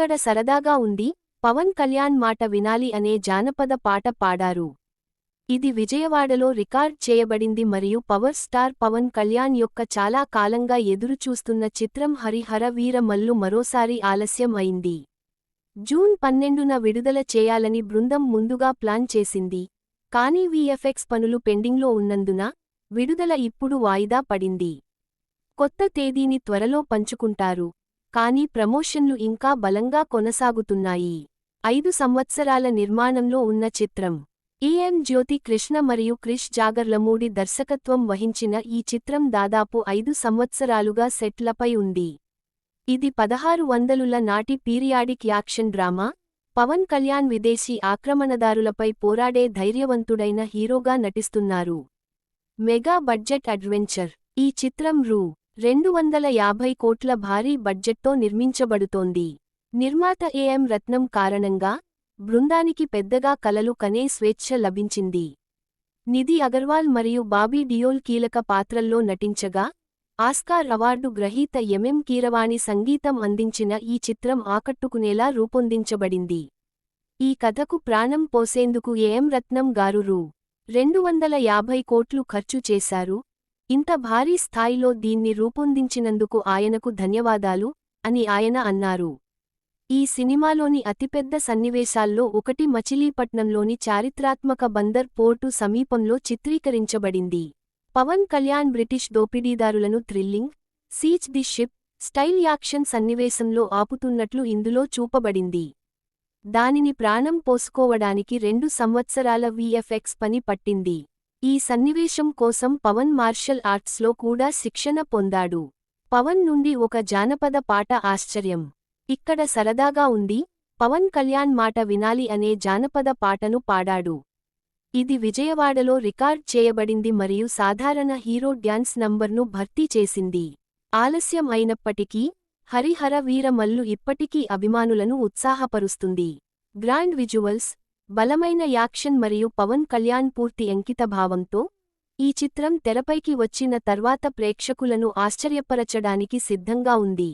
ఇక్కడ సరదాగా ఉంది, పవన్ కళ్యాణ్ మాట వినాలి అనే జానపద పాట పాడారు. ఇది విజయవాడలో రికార్డ్ చేయబడింది మరియు పవర్ స్టార్ పవన్ కళ్యాణ్ యొక్క చాలా కాలంగా ఎదురుచూస్తున్న చిత్రం హరిహర వీర మల్లు మరోసారి ఆలస్యం అయింది. జూన్ 12న విడుదల చేయాలని బృందం ముందుగా ప్లాన్ చేసింది. కానీ వీఎఫ్ఎక్స్ పనులు పెండింగ్లో ఉన్నందున విడుదల ఇప్పుడు వాయిదా పడింది. కొత్త తేదీని త్వరలో పంచుకుంటారు. కానీ ప్రమోషన్లు ఇంకా బలంగా కొనసాగుతున్నాయి. 5 సంవత్సరాల నిర్మాణంలో ఉన్న చిత్రం. ఎం జ్యోతి కృష్ణ మరియు క్రిష్ జాగర్లమూడి దర్శకత్వం వహించిన ఈ చిత్రం దాదాపు 5 సంవత్సరాలుగా సెట్లపై ఉంది. ఇది 1600ల నాటి periodic action drama. Pavan Kalyan విదేశీ ఆక్రమణదారులపై పోరాడే ధైర్యవంతుడైన హీరోగా నటిస్తున్నారు. Mega budget adventure. ఈ చిత్రం రూ. 250 కోట్ల భారీ బడ్జెట్తో నిర్మించబడుతోంది. నిర్మాత ఏఎం రత్నం కారణంగా బృందానికి పెద్దగా కలలు కనే స్వేచ్ఛ లభించింది. నిధి అగర్వాల్ మరియు బాబీ డియోల్ కీలక పాత్రల్లో నటించగా, ఆస్కార్ అవార్డు గ్రహీత ఎంఎం కీరవాణి సంగీతం అందించిన ఈ చిత్రం ఆకట్టుకునేలా రూపొందించబడింది. ఈ కథకు ప్రాణం పోసేందుకు ఏఎం రత్నం గారు రూ. 250 కోట్లు ఖర్చు చేశారు. ఇంత భారీ స్థాయిలో దీన్ని రూపొందించినందుకు ఆయనకు ధన్యవాదాలు అని ఆయన అన్నారు. ఈ సినిమాలోని అతిపెద్ద సన్నివేశాల్లో ఒకటి మచిలీపట్నంలోని చారిత్రాత్మక బందర్ పోర్టు సమీపంలో చిత్రీకరించబడింది. పవన్ కళ్యాణ్ బ్రిటిష్ దోపిడీదారులను thrilling, seize the ship style action సన్నివేశంలో ఆపుతున్నట్లు ఇందులో చూపబడింది. దానిని ప్రాణం పోసుకోవడానికి 2 సంవత్సరాల వీఎఫ్ఎక్స్ పని పట్టింది. ఈ సన్నివేశం కోసం పవన్ మార్షల్ ఆర్ట్స్లో కూడా శిక్షణ పొందాడు. పవన్ నుండి ఒక జానపద పాట ఆశ్చర్యం. ఇక్కడ సరదాగా ఉంది, పవన్ కళ్యాణ్ మాట వినాలి అనే జానపద పాటను పాడాడు. ఇది విజయవాడలో రికార్డ్ చేయబడింది మరియు సాధారణ హీరో డ్యాన్స్ నంబర్ను భర్తీ చేసింది. ఆలస్యం అయినప్పటికీ హరిహర వీర మల్లు ఇప్పటికీ అభిమానులను ఉత్సాహపరుస్తుంది. గ్రాండ్ విజువల్స్, బలమైన యాక్షన్ మరియు పవన్ కళ్యాణ్ పూర్తి అంకితభావంతో ఈ చిత్రం తెరపైకి వచ్చిన తర్వాత ప్రేక్షకులను ఆశ్చర్యపరచడానికి సిద్ధంగా ఉంది.